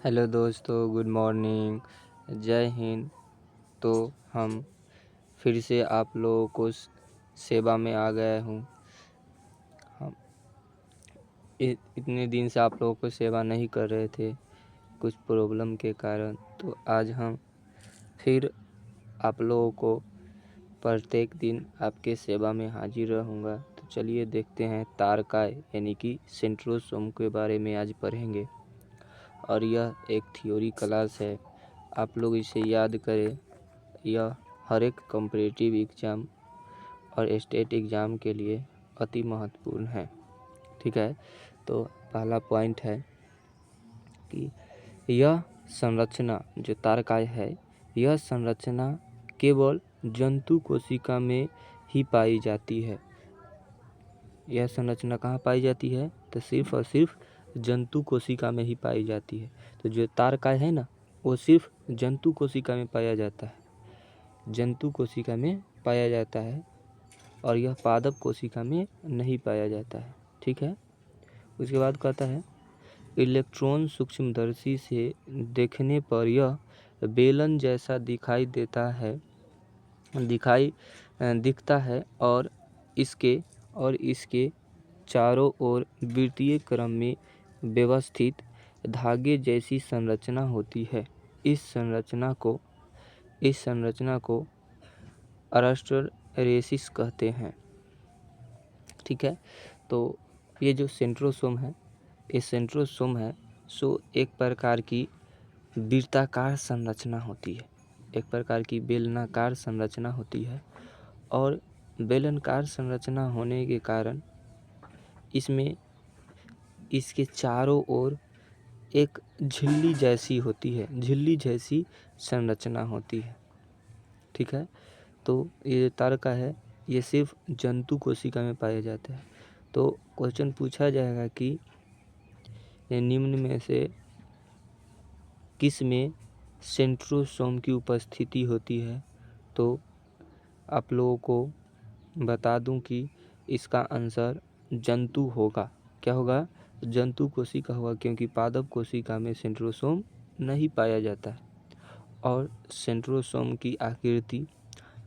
Hello दोस्तों, good morning, जय हिंद। तो हम फिर से आप लोगों को सेवा में आ गए हूँ। हम इतने दिन से आप लोगों को सेवा नहीं कर रहे थे कुछ प्रॉब्लम के कारण। तो आज हम फिर आप लोगों को प्रत्येक दिन आपके सेवा में हाजिर रहूँगा। तो चलिए देखते हैं, तारकाय यानी कि सेंट्रोसोम के बारे में आज पढ़ेंगे। और यह एक थ्योरी क्लास है, आप लोग इसे याद करें। यह हर एक कॉम्पिटिटिव एग्ज़ाम और स्टेट एग्ज़ाम के लिए अति महत्वपूर्ण है। ठीक है, तो पहला पॉइंट है कि यह संरचना जो तारकाय है, यह संरचना केवल जंतु कोशिका में ही पाई जाती है। यह संरचना कहाँ पाई जाती है? तो सिर्फ और सिर्फ जंतु कोशिका में ही पाई जाती है। तो जो तारकाय है ना, वो सिर्फ जंतु कोशिका में पाया जाता है, जंतु कोशिका में पाया जाता है, और यह पादप कोशिका में नहीं पाया जाता है। ठीक है, उसके बाद कहता है इलेक्ट्रॉन सूक्ष्मदर्शी से देखने पर यह बेलन जैसा दिखता है और इसके चारों ओर वृत्तीय क्रम में व्यवस्थित धागे जैसी संरचना होती है। इस संरचना को अरेस्टोरेसिस कहते हैं। ठीक है, तो ये जो सेंट्रोसोम है, सो एक प्रकार की वृत्ताकार संरचना होती है, एक प्रकार की बेलनाकार संरचना होती है। और बेलनाकार संरचना होने के कारण इसमें इसके चारों ओर एक झिल्ली जैसी संरचना होती है। ठीक है, तो ये तारका है, ये सिर्फ जंतु कोशिका में पाया जाता है। तो क्वेश्चन पूछा जाएगा कि निम्न में से किस में सेंट्रोसोम की उपस्थिति होती है? तो आप लोगों को बता दूं कि इसका आंसर जंतु होगा। क्या होगा? जंतु कोशिका होगा, क्योंकि पादप कोशिका में सेंट्रोसोम नहीं पाया जाता है। और सेंट्रोसोम की आकृति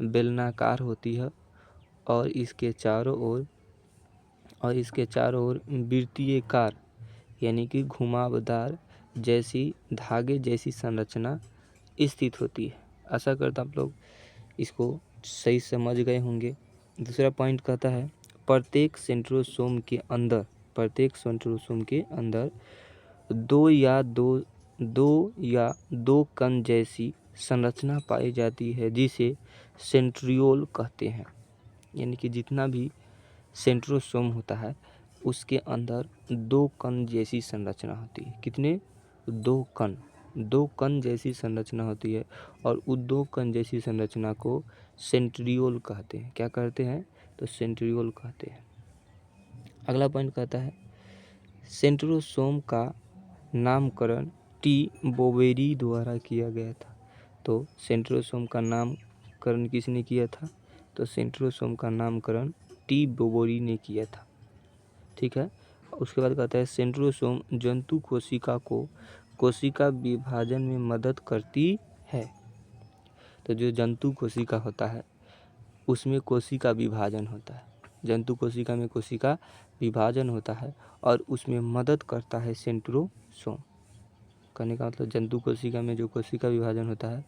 बेलनाकार होती है और इसके चारों ओर वृत्तीयकार यानी कि घुमावदार जैसी धागे जैसी संरचना स्थित होती है। आशा करता आप लोग इसको सही समझ गए होंगे। दूसरा पॉइंट कहता है प्रत्येक सेंट्रोसोम के अंदर दो कण जैसी संरचना पाई जाती है, जिसे सेंट्रियोल कहते हैं। यानी कि जितना भी सेंट्रोसोम होता है उसके अंदर दो कण जैसी संरचना होती है। कितने? दो कण जैसी संरचना होती है, और उस दो कण जैसी संरचना को सेंट्रियोल कहते हैं। क्या कहते हैं? तो सेंट्रियोल कहते हैं। अगला पॉइंट कहता है सेंट्रोसोम का नामकरण टी बोवेरी द्वारा किया गया था। तो सेंट्रोसोम का नामकरण किसने किया था? तो सेंट्रोसोम का नामकरण टी बोवेरी ने किया था। ठीक है, उसके बाद कहता है सेंट्रोसोम जंतु कोशिका को कोशिका विभाजन में मदद करती है। तो जो जंतु कोशिका होता है उसमें कोशिका विभाजन होता है, जंतु कोशिका में कोशिका विभाजन होता है, और उसमें मदद करता है सेंट्रोसोम। कहने का मतलब जंतु कोशिका में जो कोशिका विभाजन होता है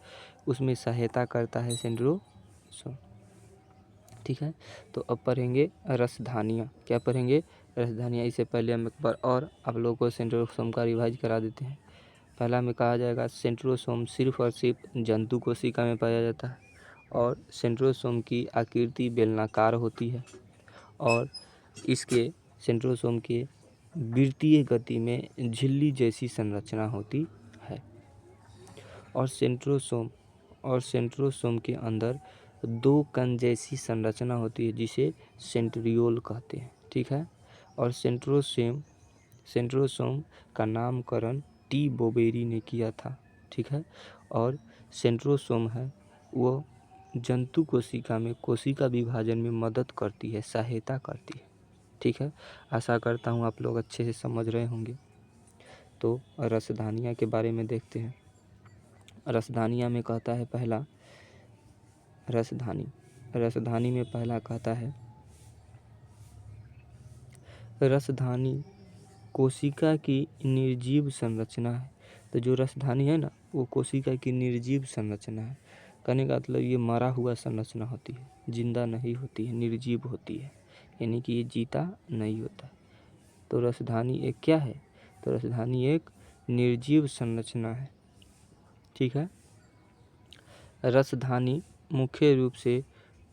उसमें सहायता करता है सेंट्रोसोम। ठीक है, तो अब पढ़ेंगे रसधानियाँ। क्या पढ़ेंगे? रसधानियाँ। इससे पहले हम एक बार और आप लोगों को सेंट्रोसोम का रिवाइज करा देते हैं। पहला में कहा जाएगा सेंट्रोसोम सिर्फ और सिर्फ जंतु कोशिका में पाया जाता है, और सेंट्रोसोम की आकृति बेलनाकार होती है, और इसके सेंट्रोसोम के वृत्तीय गति में झिल्ली जैसी संरचना होती है। और सेंट्रोसोम के अंदर दो कण जैसी संरचना होती है, जिसे सेंट्रियोल कहते हैं। ठीक है, और सेंट्रोसोम का नामकरण टी बोवेरी ने किया था। ठीक है, और सेंट्रोसोम है वो जंतु कोशिका में कोशिका विभाजन में मदद करती है, सहायता करती है। ठीक है, आशा करता हूँ आप लोग अच्छे से समझ रहे होंगे। तो रसधानियाँ के बारे में देखते हैं। रसधानियाँ में कहता है पहला रसधानी में पहला कहता है रसधानी कोशिका की निर्जीव संरचना है। तो जो रसधानी है ना, वो कोशिका की निर्जीव संरचना है। कहने का मतलब ये मरा हुआ संरचना होती है, जिंदा नहीं होती है, निर्जीव होती है, यानी कि ये जीता नहीं होता है। तो रसधानी एक क्या है? तो रसधानी एक निर्जीव संरचना है। ठीक है। रसधानी मुख्य रूप से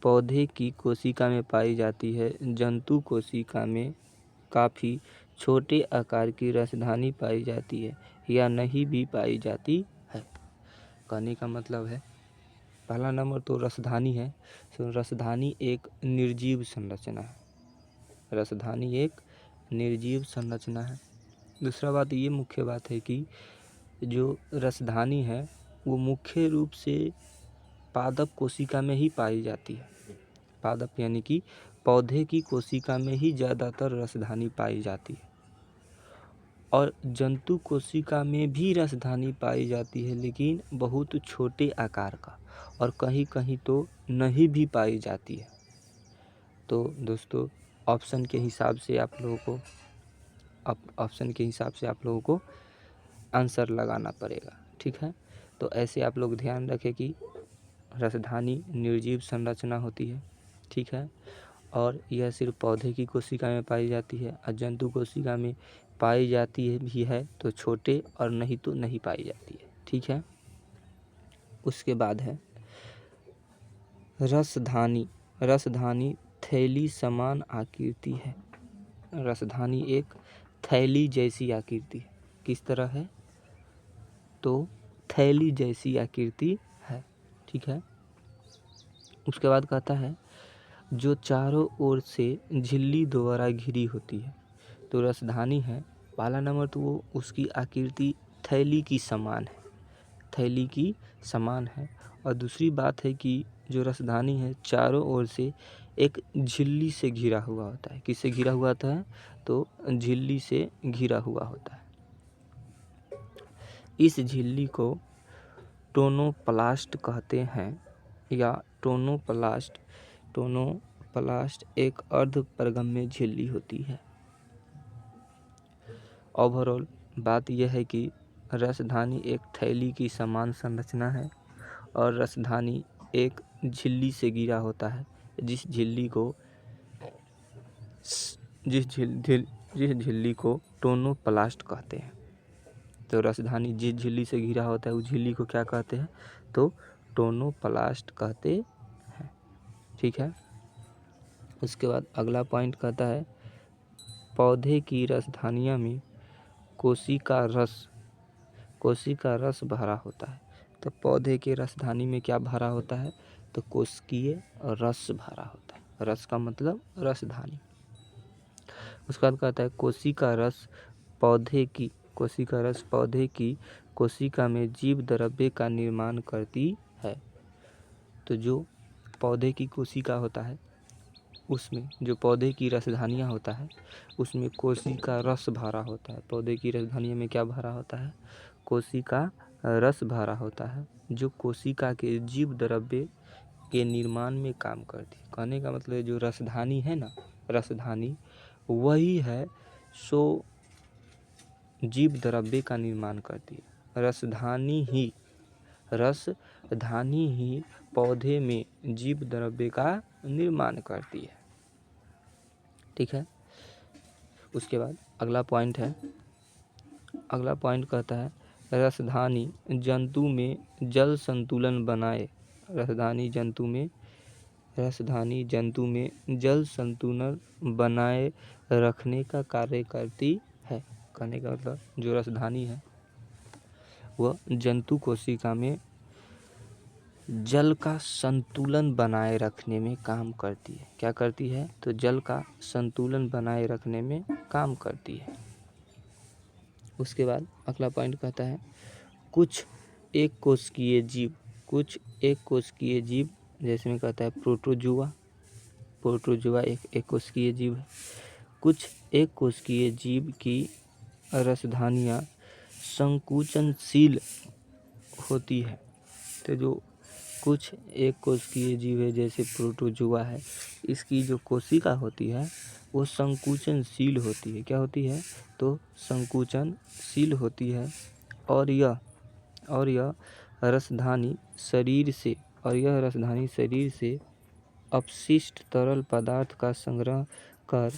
पौधे की कोशिका में पाई जाती है। जंतु कोशिका में काफ़ी छोटे आकार की रसधानी पाई जाती है या नहीं भी पाई जाती है। कहने का मतलब है पहला नंबर तो रसधानी है। तो रसधानी एक निर्जीव संरचना है। रसधानी एक निर्जीव संरचना है। दूसरा बात ये मुख्य बात है कि जो रसधानी है वो मुख्य रूप से पादप कोशिका में ही पाई जाती है। पादप यानी कि पौधे की कोशिका में ही ज़्यादातर रसधानी पाई जाती है। और जंतु कोशिका में भी रसधानी पाई जाती है, लेकिन बहुत छोटे आकार का, और कहीं कहीं तो नहीं भी पाई जाती है। तो दोस्तों ऑप्शन के हिसाब से आप लोगों को आंसर लगाना पड़ेगा। ठीक है। तो ऐसे आप लोग ध्यान रखें कि रसधानी निर्जीव संरचना होती है। ठीक है। और यह सिर्फ पौधे की कोशिका में पाई जाती है, और जंतु कोशिका में पाई जाती है भी है तो छोटे, और नहीं तो नहीं पाई जाती है। ठीक है। उसके बाद है रसधानी थैली समान आकृति है। रसधानी एक थैली जैसी आकृति है। किस तरह है? तो थैली जैसी आकृति है। ठीक है। उसके बाद कहता है जो चारों ओर से झिल्ली द्वारा घिरी होती है। तो रसधानी है पहला नंबर तो वो उसकी आकृति थैली की समान है, थैली की समान है। और दूसरी बात है कि जो रसधानी है चारों ओर से एक झिल्ली से घिरा हुआ होता है। किससे घिरा हुआ होता है? तो झिल्ली से घिरा हुआ होता है। इस झिल्ली को टोनोप्लास्ट कहते हैं, या टोनोप्लास्ट एक अर्धपरिगम्य झिल्ली होती है। ओवरऑल बात यह है कि रसधानी एक थैली की समान संरचना है, और रसधानी एक झिल्ली से घिरा होता है, जिस झिल्ली को टोनोप्लास्ट कहते हैं। तो रसधानी जिस झिल्ली से घिरा होता है उस झिल्ली को क्या कहते हैं? तो टोनोप्लास्ट कहते हैं। ठीक है। उसके बाद अगला पॉइंट कहता है पौधे की रसधानियों में कोशिका रस भरा होता है। तो पौधे के रसधानी में क्या भरा होता है? तो कोशिकीय रस भरा होता है। रस का मतलब रसधानी। उसके बाद कहता है कोशिका रस पौधे की कोशिका में जीव द्रव्य का निर्माण करती है। तो जो पौधे की कोशिका होता है उसमें जो पौधे की रसधानियाँ होता है उसमें कोशिका रस भरा होता है। पौधे की रसधानियों में क्या भरा होता है? कोशिका रस भरा होता है, जो कोशिका के जीव द्रव्य के निर्माण में काम करती है। कहने का मतलब जो रसधानी है ना, रसधानी वही है सो जीव द्रव्य का निर्माण करती है। रसधानी ही पौधे में जीव द्रव्य का निर्माण करती है। ठीक है। उसके बाद अगला पॉइंट कहता है रसधानी जंतु में जल संतुलन बनाए जल संतुलन बनाए रखने का कार्य करती है। कहने का मतलब जो रसधानी है वह जंतु कोशिका में जल का संतुलन बनाए रखने में काम करती है। क्या करती है? तो जल का संतुलन बनाए रखने में काम करती है। उसके बाद अगला पॉइंट कहता है कुछ एक कोशिकीय जीव जैसे में कहता है प्रोटोजुआ एक कोशिकीय जीव है। कुछ एक कोशिकीय जीव की रसधानियाँ संकुचनशील होती है। तो जो कुछ एक कोशिकीय जीव है जैसे प्रोटोजोआ है, इसकी जो कोशिका होती है वो संकुचनशील होती है। क्या होती है? तो संकुचनशील होती है। और यह रसधानी शरीर से अपशिष्ट तरल पदार्थ का संग्रह कर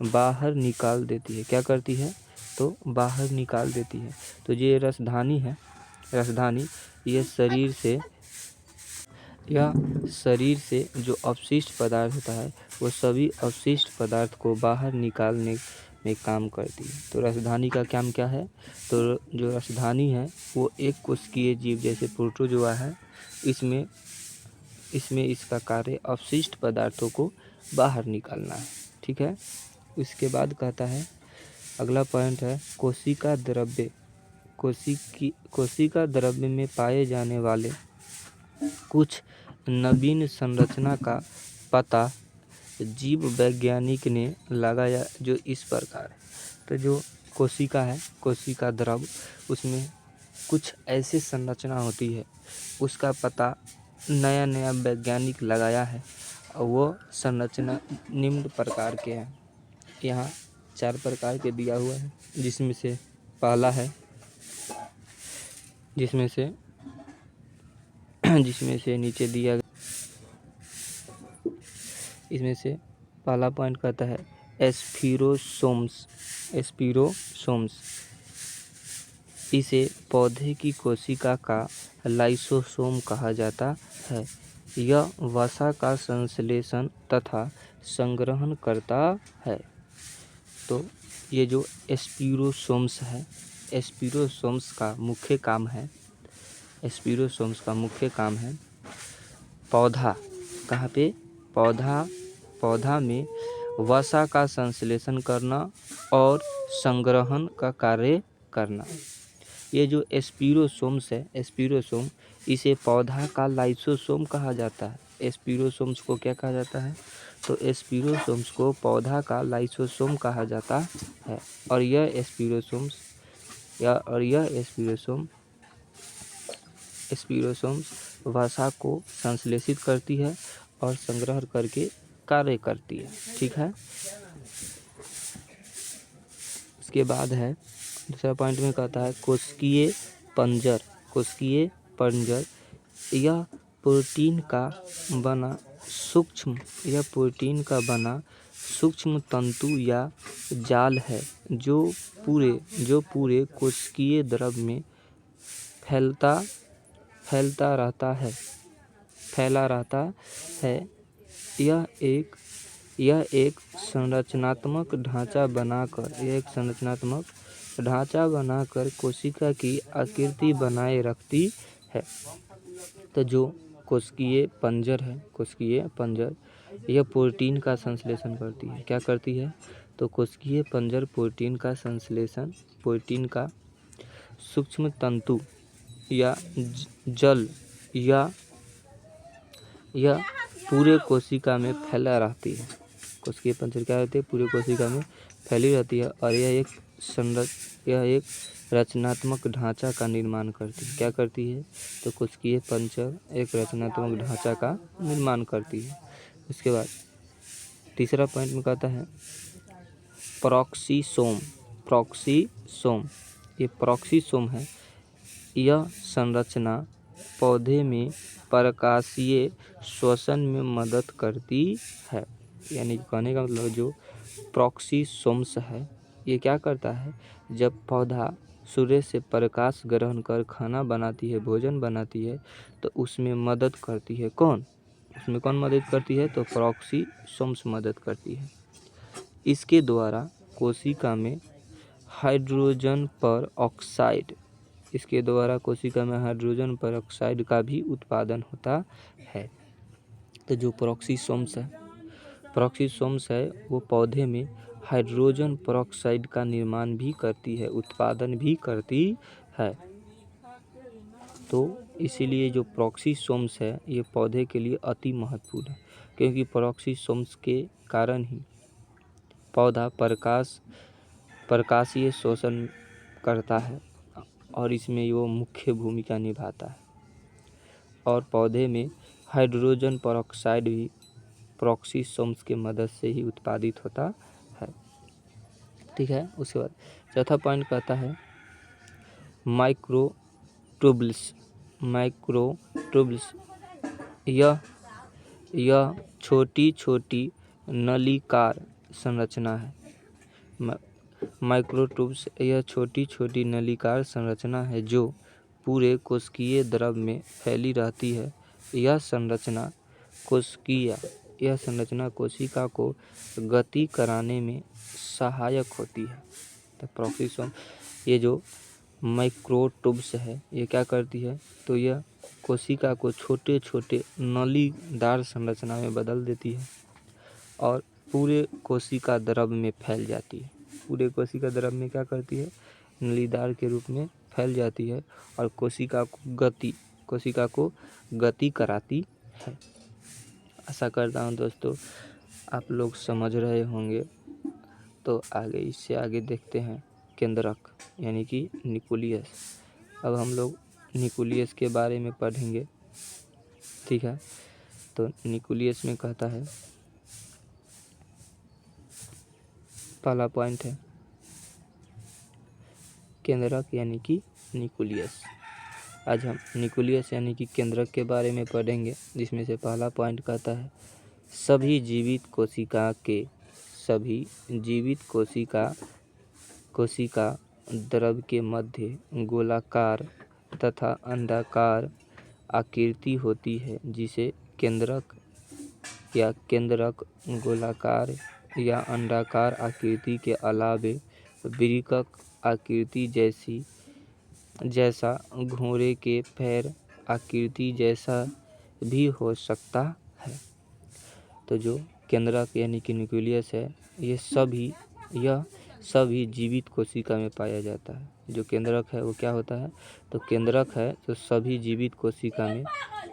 बाहर निकाल देती है। क्या करती है? तो बाहर निकाल देती है। तो ये रसधानी यह शरीर से जो अपशिष्ट पदार्थ होता है वो सभी अपशिष्ट पदार्थ को बाहर निकालने में काम करती है। तो रसधानी का काम क्या है? तो जो रसधानी है वो एक कोशिकीय जीव जैसे प्रोटोजोआ है, इसमें इसका कार्य अपशिष्ट पदार्थों को बाहर निकालना है। ठीक है। इसके बाद कहता है, अगला पॉइंट है कोशिका द्रव्य। कोशिका द्रव्य में पाए जाने वाले कुछ नवीन संरचना का पता जीव वैज्ञानिक ने लगाया जो इस प्रकार है। तो जो कोशिका है, कोशिका द्रव्य, उसमें कुछ ऐसे संरचना होती है उसका पता नया वैज्ञानिक लगाया है और वो संरचना निम्न प्रकार के हैं। यहाँ 4 प्रकार के दिया हुआ है, जिसमें से पहला है जिसमें से नीचे दिया गया, इसमें से पहला पॉइंट कहता है एस्पिरोसोम्स। इसे पौधे की कोशिका का लाइसोसोम कहा जाता है। यह वसा का संश्लेषण तथा संग्रहण करता है। तो ये जो एस्पिरोसोम्स है, एस्पिरोसोम्स का मुख्य काम है पौधा, कहाँ पे? पौधा में वसा का संश्लेषण करना और संग्रहण का कार्य करना। ये जो एस्पिरोसोम्स है, इसे पौधा का लाइसोसोम कहा जाता है। एस्पिरोसोम्स को क्या कहा जाता है? तो एस्पिरोसोम्स को पौधा का लाइसोसोम कहा जाता है। और यह एस्पिरोसोम्स वसा को संश्लेषित करती है और संग्रह करके कार्य करती है। ठीक है। इसके बाद है दूसरा पॉइंट में कहता है कोशिकीय पंजर। यह प्रोटीन का बना सूक्ष्म तंतु या जाल है जो पूरे कोशिकीय द्रव्य में फैला रहता है। यह एक संरचनात्मक ढांचा बनाकर कोशिका की आकृति बनाए रखती है। तो जो कोशिकीय पंजर यह प्रोटीन का संश्लेषण करती है। क्या करती है? तो कोशिकीय पंजर प्रोटीन का सूक्ष्म तंतु या जल या पूरे कोशिका में फैला रहती है। कोशिकीय पंजर क्या होती है? पूरे कोशिका में फैली रहती है और यह एक रचनात्मक ढांचा का निर्माण करती है। क्या करती है? तो कोशिकीय पंजर एक रचनात्मक ढांचा का निर्माण करती है। इसके बाद तीसरा पॉइंट में कहता है प्रॉक्सीसोम। ये प्रॉक्सीसोम है। यह संरचना पौधे में प्रकाशीय श्वसन में मदद करती है। यानी कहने का मतलब जो प्रॉक्सीसोम्स है ये क्या करता है? जब पौधा सूर्य से प्रकाश ग्रहण कर खाना बनाती है, भोजन बनाती है, तो उसमें मदद करती है। कौन मदद करती है? तो प्रॉक्सीसोम्स मदद करती है। इसके द्वारा कोशिका में हाइड्रोजन पर ऑक्साइड का भी उत्पादन होता है। तो जो प्रॉक्सीसोम्स है वो पौधे में हाइड्रोजन परऑक्साइड का निर्माण भी करती है, उत्पादन भी करती है। तो इसीलिए जो प्रॉक्सीसोम्स है ये पौधे के लिए अति महत्वपूर्ण है, क्योंकि प्रॉक्सीसोम्स के कारण ही पौधा प्रकाशीय शोषण करता है और इसमें वो मुख्य भूमिका निभाता है। और पौधे में हाइड्रोजन पेरोक्साइड भी पेरोक्सिसोम्स के मदद से ही उत्पादित होता है। ठीक है। उसके बाद चौथा पॉइंट कहता है माइक्रोट्यूब्यूल्स। माइक्रोट्यूब्यूल्स यह छोटी छोटी नलिकाकार संरचना है। माइक्रोट्यूब्स यह छोटी छोटी नलिकाकार संरचना है जो पूरे कोशिकीय द्रव में फैली रहती है। यह संरचना कोशिका को गति कराने में सहायक होती है। तो पेरोक्सिसोम, ये जो माइक्रोट्यूब्स है, ये क्या करती है, तो यह कोशिका को छोटे छोटे नलीदार संरचना में बदल देती है और पूरे कोशिका द्रव में फैल जाती है। पूरे कोशिका द्रव में क्या करती है, नलीदार के रूप में फैल जाती है और कोशिका को गति कराती है। आशा करता हूँ दोस्तों आप लोग समझ रहे होंगे। तो इससे आगे देखते हैं केंद्रक यानी कि न्यूक्लियस। अब हम लोग न्यूक्लियस के बारे में पढ़ेंगे। ठीक है। तो न्यूक्लियस में कहता है, पहला पॉइंट है केंद्रक यानी कि न्यूक्लियस। आज हम न्यूक्लियस यानी कि केंद्रक के बारे में पढ़ेंगे, जिसमें से पहला पॉइंट कहता है सभी जीवित कोशिका द्रव के मध्य गोलाकार तथा अंडाकार आकृति होती है, जिसे केंद्रक या केंद्रक गोलाकार या अंडाकार आकृति के अलावे वृक्क आकृति जैसा घोड़े के पैर आकृति जैसा भी हो सकता है। तो जो केंद्रक यानी कि न्यूक्लियस है, यह सभी जीवित कोशिका में पाया जाता है। जो केंद्रक है वो क्या होता है, तो केंद्रक है तो सभी जीवित कोशिका में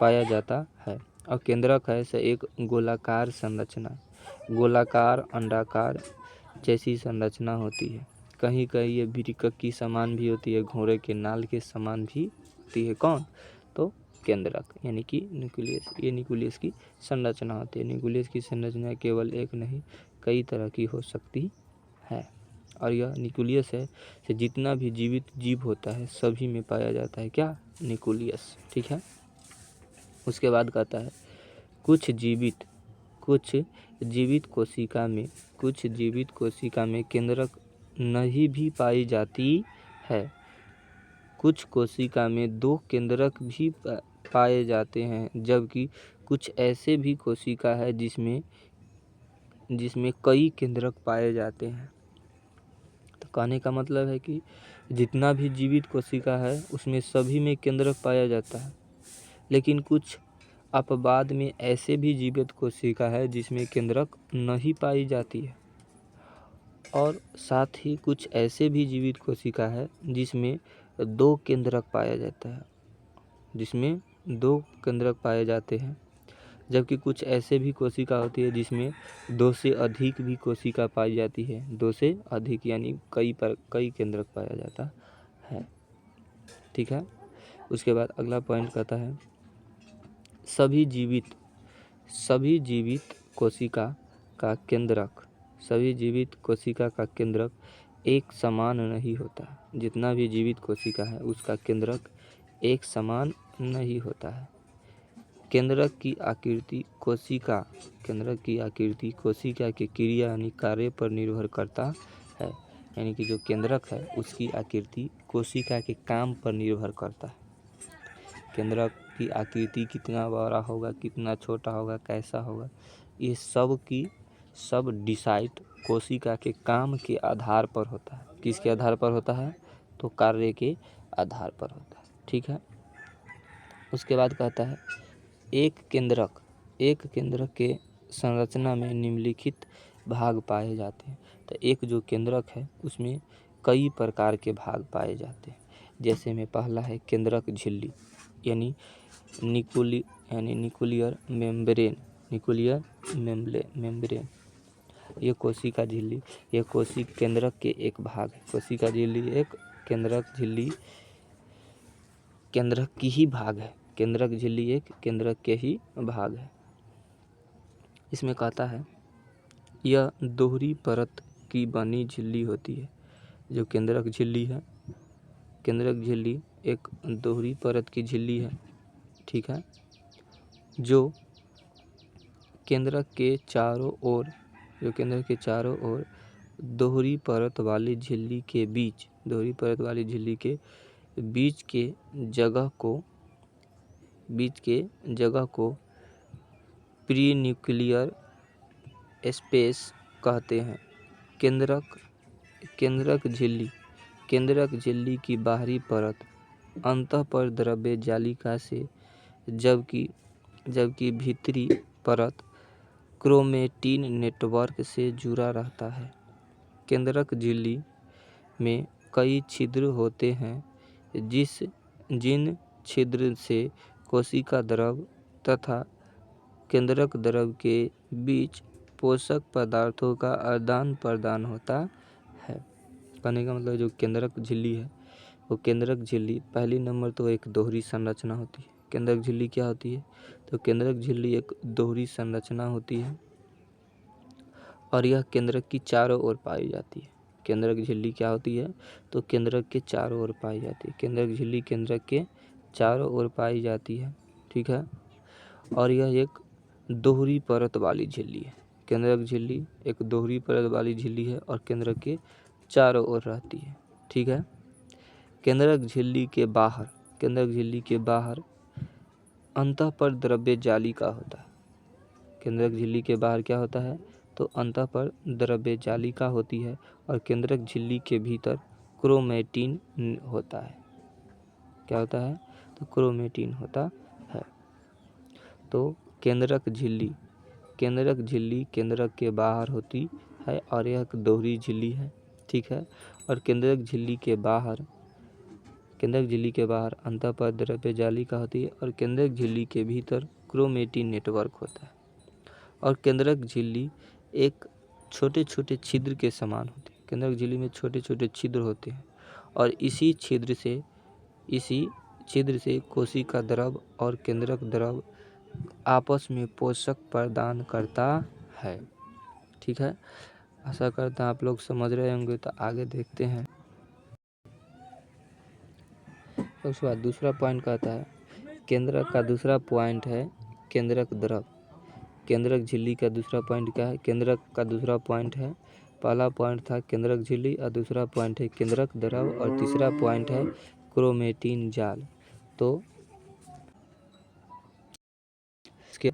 पाया जाता है। और केंद्रक है से एक गोलाकार संरचना, गोलाकार अंडाकार जैसी संरचना होती है। कहीं कहीं ये वृक्क की समान भी होती है, घोड़े के नाल के समान भी होती है। कौन, तो केंद्रक यानी कि न्यूक्लियस। ये न्यूक्लियस की संरचना होती है। न्यूक्लियस की संरचना केवल एक नहीं कई तरह की हो सकती है। और यह न्यूक्लियस है से जितना भी जीवित जीव होता है सभी में पाया जाता है क्या, न्यूक्लियस। ठीक है। उसके बाद कहता है कुछ जीवित कोशिका में केंद्रक नहीं भी पाई जाती है। कुछ कोशिका में 2 केंद्रक भी पाए जाते हैं, जबकि कुछ ऐसे भी कोशिका है जिसमें कई केंद्रक पाए जाते हैं। तो कहने का मतलब है कि जितना भी जीवित कोशिका है उसमें सभी में केंद्रक पाया जाता है, लेकिन कुछ अपवाद में ऐसे भी जीवित कोशिका है जिसमें केंद्रक नहीं पाई जाती है। और साथ ही कुछ ऐसे भी जीवित कोशिका है जिसमें 2 केंद्रक पाया जाता है, जिसमें 2 केंद्रक पाए जाते हैं, जबकि कुछ ऐसे भी कोशिका होती है जिसमें 2 से अधिक भी कोशिका पाई जाती है। 2 से अधिक यानी कई केंद्रक पाया जाता है। ठीक है। उसके बाद अगला पॉइंट कहता है सभी जीवित कोशिका का केंद्रक एक समान नहीं होता। जितना भी जीवित कोशिका है उसका केंद्रक एक समान नहीं होता है। केंद्रक की आकृति कोशिका की क्रिया यानी कार्य पर निर्भर करता है। यानी कि जो केंद्रक है उसकी आकृति कोशिका के काम पर निर्भर करता है। केंद्रक की आकृति कितना बड़ा होगा, कितना छोटा होगा, कैसा होगा, ये सब डिसाइड कोशिका के काम के आधार पर होता है। किसके आधार पर होता है, तो कार्य के आधार पर होता है। ठीक है। उसके बाद कहता है एक केंद्रक के संरचना में निम्नलिखित भाग पाए जाते हैं। तो एक जो केंद्रक है उसमें कई प्रकार के भाग पाए जाते हैं। जैसे में पहला है केंद्रक झिल्ली यानी न्यूक्लियर मेम्ब्रेन। ये कोशिका झिल्ली केंद्रक के एक भाग है। कोशिका झिल्ली एक केंद्रक झिल्ली केंद्रक की ही भाग है। केंद्रक झिल्ली एक केंद्रक के ही भाग है। इसमें कहता है यह दोहरी परत की बनी झिल्ली होती है। जो केंद्रक झिल्ली है, केंद्रक झिल्ली एक दोहरी परत की झिल्ली है, ठीक है, जो केंद्रक के चारों ओर दोहरी परत वाली झिल्ली के बीच के जगह को प्री न्यूक्लियर स्पेस कहते हैं। केंद्रक झिल्ली की बाहरी परत अंतःपरद्रव्य जालिका से, जबकि भीतरी परत क्रोमेटिन नेटवर्क से जुड़ा रहता है। केंद्रक झिल्ली में कई छिद्र होते हैं, जिन छिद्र से कोशिका द्रव तथा केंद्रक द्रव के बीच पोषक पदार्थों का आदान प्रदान होता है। कहने का मतलब जो केंद्रक झिल्ली है, वो केंद्रक झिल्ली पहली नंबर तो एक दोहरी संरचना होती है। केंद्रक झिल्ली क्या होती है? तो केंद्रक झिल्ली एक दोहरी संरचना होती है और यह केंद्रक की चारों ओर पाई जाती है। केंद्रक झिल्ली क्या होती है? तो केंद्रक के चारों ओर पाई जाती है। केंद्रक झिल्ली केंद्रक के चारों ओर पाई जाती है, ठीक है, और यह एक दोहरी परत वाली झिल्ली है। केंद्रक झिल्ली एक दोहरी परत वाली झिल्ली है और केंद्रक के चारों ओर रहती है, ठीक है। केंद्रक झिल्ली के बाहर अंतःपरद्रव्य जालिका होता है। केंद्रक झिल्ली के बाहर क्या होता है? तो अंतःपरद्रव्य जालिका होती है और केंद्रक झिल्ली के भीतर क्रोमेटिन होता है। क्या होता है? तो क्रोमेटिन होता है। तो केंद्रक झिल्ली केंद्रक के बाहर होती है और यह एक दोहरी झिल्ली है, ठीक है। और केंद्रक झिल्ली के बाहर अंतःपरद्रव्य जालिका होती है और केंद्रक झिल्ली के भीतर क्रोमेटिन नेटवर्क होता है। और केंद्रक झिल्ली एक छोटे छोटे छिद्र के समान होती है। केंद्रक झिल्ली में छोटे छोटे छिद्र होते हैं और इसी छिद्र से कोशिका द्रव और केंद्रक द्रव आपस में पोषक प्रदान करता है, ठीक है। आशा करता हूं आप लोग समझ रहे होंगे। तो आगे देखते हैं। उसके बाद दूसरा पॉइंट कहता है, केंद्रक का दूसरा पॉइंट है केंद्रक द्रव। केंद्रक झिल्ली का दूसरा पॉइंट क्या है? केंद्रक का दूसरा पॉइंट है, पहला पॉइंट था केंद्रक झिल्ली और दूसरा पॉइंट है केंद्रक द्रव और तीसरा पॉइंट है क्रोमेटिन जाल। तो इसके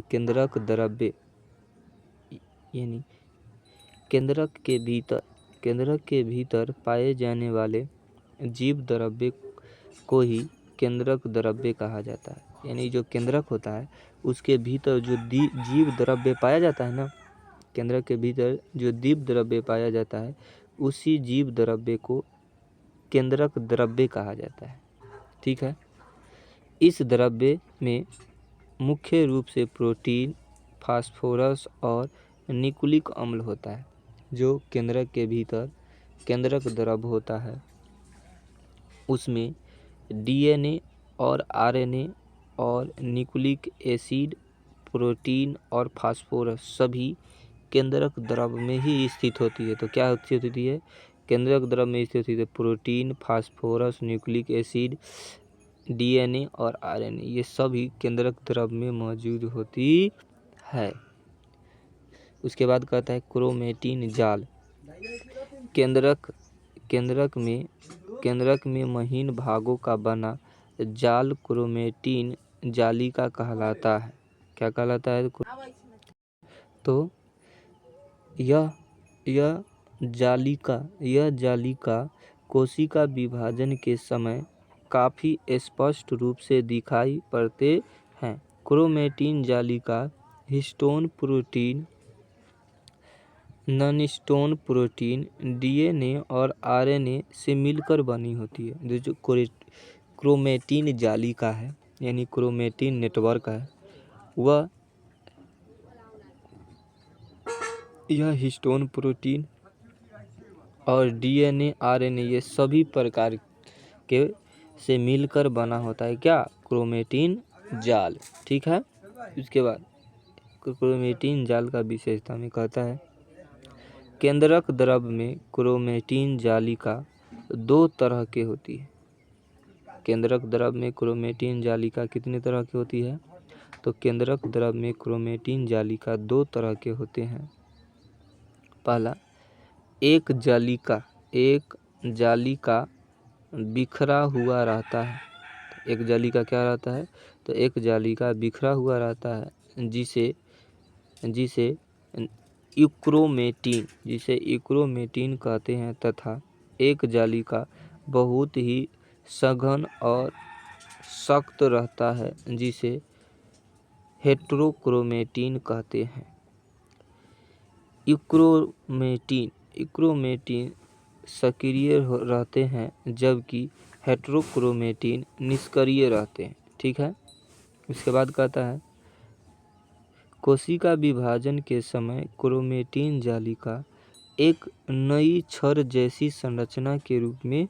केंद्रक द्रव्य यानी केंद्रक के भीतर पाए जाने वाले जीव द्रव्य को ही केंद्रक द्रव्य कहा जाता है। यानी जो केंद्रक होता है उसके भीतर जो जीव द्रव्य पाया जाता है ना, केंद्रक के भीतर जो जीव द्रव्य पाया जाता है उसी जीव द्रव्य को केंद्रक द्रव्य कहा जाता है, ठीक है। इस द्रव्य में मुख्य रूप से प्रोटीन, फास्फोरस और न्यूक्लिक अम्ल होता है। जो केंद्रक के भीतर केंद्रक द्रव होता है उसमें डीएनए और आरएनए और न्यूक्लिक एसिड, प्रोटीन और फास्फोरस सभी केंद्रक द्रव में ही स्थित होती है। तो क्या स्थित होती है? केंद्रक द्रव में स्थित होती है protein, phosphorus, nucleic acid, DNA और आरएनए, ये सभी केंद्रक द्रव में मौजूद होती है। उसके बाद कहता है क्रोमेटिन जाल। केंद्रक में महीन भागों का बना जाल क्रोमेटिन जालिका कहलाता है। क्या कहलाता है? तो यह जालिका कोशिका विभाजन के समय काफी स्पष्ट रूप से दिखाई पड़ते हैं। क्रोमेटिन जालिका histone protein, non histone protein, DNA और आरएनए से मिलकर बनी होती है। जो क्रोमेटिन जालिका है यानी क्रोमेटिन नेटवर्क है, यह हिस्टोन प्रोटीन और डीएनए, आरएनए ये सभी प्रकार के से मिलकर बना होता है क्या? क्रोमेटिन जाल। ठीक है। इसके बाद क्रोमेटिन जाल का विशेषता में कहता है केंद्रक द्रव में क्रोमेटिन जालिका 2 तरह की होती है। केंद्रक द्रव में क्रोमेटिन जालिका कितने तरह की होती है? तो केंद्रक द्रव में क्रोमेटिन जालिका 2 तरह के होते हैं। पहला, एक जालिका बिखरा हुआ रहता है। एक जालिका क्या रहता है? तो एक जालिका बिखरा हुआ रहता है जिसे यूक्रोमेटिन कहते हैं, तथा एक जालिका बहुत ही सघन और सख्त रहता है जिसे हेटेरोक्रोमेटिन कहते हैं। यूक्रोमेटिन सक्रिय रहते हैं जबकि हेटेरोक्रोमेटिन निष्क्रिय रहते हैं। ठीक है। इसके बाद कहता है कोशिका विभाजन के समय क्रोमेटिन जालिका एक नई छड़ जैसी संरचना के रूप में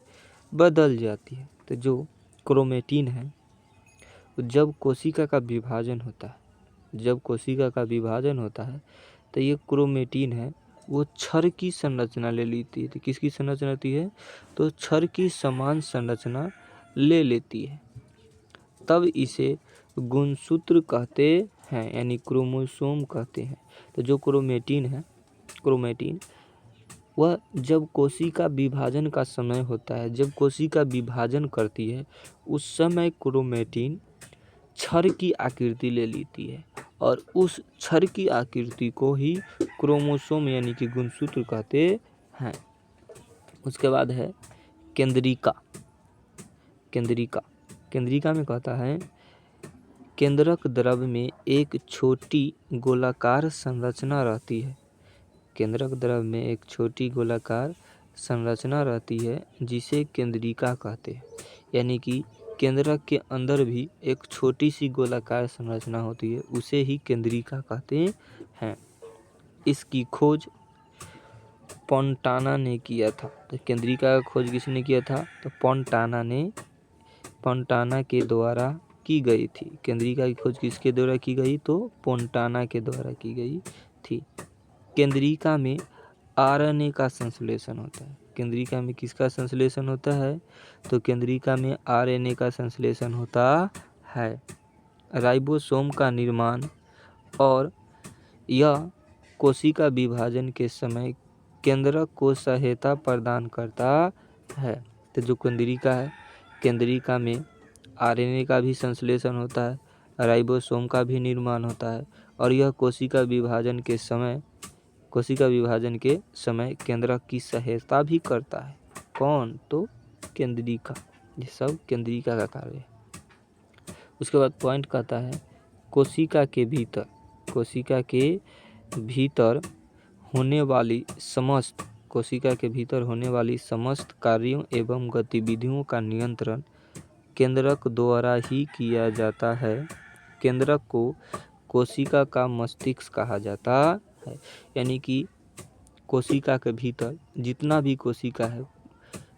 बदल जाती है। तो जो क्रोमेटिन है, जब कोशिका का विभाजन होता है तो ये क्रोमेटिन है वो छड़ की संरचना ले लेती है। तो किसकी संरचना लेती है? तो छड़ की समान संरचना ले लेती है। तब इसे गुणसूत्र कहते हैं, यानी क्रोमोसोम कहते हैं। तो जो क्रोमेटिन वह जब कोशिका विभाजन का समय होता है, जब कोशिका विभाजन करती है, उस समय क्रोमेटिन छड़ की आकृति ले लेती है और उस छड़ की आकृति को ही क्रोमोसोम यानी कि गुणसूत्र कहते हैं। उसके बाद है केंद्रिका में कहता है केंद्रक द्रव में एक छोटी गोलाकार संरचना रहती है। केंद्रक द्रव में एक छोटी गोलाकार संरचना रहती है जिसे केंद्रिका कहते हैं। यानी कि केंद्रक के अंदर भी एक छोटी सी गोलाकार संरचना होती है, उसे ही केंद्रिका कहते हैं। इसकी खोज फोंटाना ने किया था। तो केंद्रिका का खोज किसने किया था? तो फोंटाना के द्वारा की गई थी। केंद्रिका की खोज किसके द्वारा की गई? तो फोंटाना के द्वारा की गई थी। केंद्रिका में आरएनए का संश्लेषण होता है। केंद्रिका में किसका संश्लेषण होता है? तो केंद्रिका में आरएनए का संश्लेषण होता है। राइबोसोम का निर्माण और यह कोशिका विभाजन के समय केंद्रक को सहायता प्रदान करता है। तो जो केंद्रिका में आरएनए का भी संश्लेषण होता है, राइबोसोम का भी निर्माण होता है और यह कोशिका विभाजन के समय केंद्रक की सहायता भी करता है। कौन? तो केंद्रिका। ये सब केंद्रिका का कार्य है। उसके बाद पॉइंट कहता है कोशिका के भीतर होने वाली समस्त कार्यों एवं गतिविधियों का नियंत्रण केंद्रक द्वारा ही किया जाता है। केंद्रक को कोशिका का मस्तिष्क कहा जाता है। यानी कि कोशिका के भीतर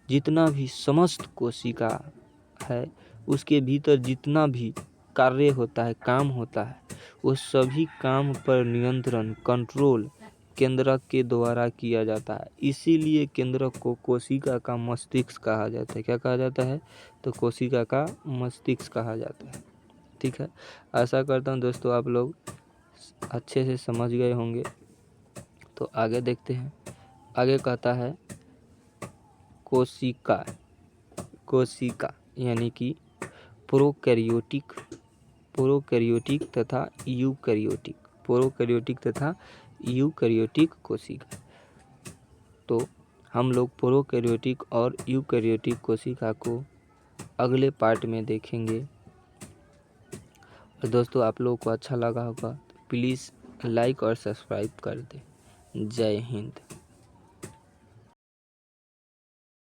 जितना भी समस्त कोशिका है, उसके भीतर जितना भी कार्य होता है, काम होता है, वो सभी काम पर नियंत्रण, कंट्रोल केंद्रक के द्वारा किया जाता है। इसीलिए केंद्रक को कोशिका का मस्तिष्क कहा जाता है। क्या कहा जाता है? तो कोशिका का मस्तिष्क कहा जाता है। ठीक है। आशा करता हूँ दोस्तों आप लोग अच्छे से समझ गए होंगे। तो आगे देखते हैं। आगे कहता है कोशिका यानी कि प्रोकैरियोटिक तथा यूकैरियोटिक कोशिका। तो हम लोग प्रोकैरियोटिक और यूकैरियोटिक कोशिका को अगले पार्ट में देखेंगे। और दोस्तों आप लोगों को अच्छा लगा होगा तो प्लीज़ लाइक और सब्सक्राइब कर दें। जय हिंद।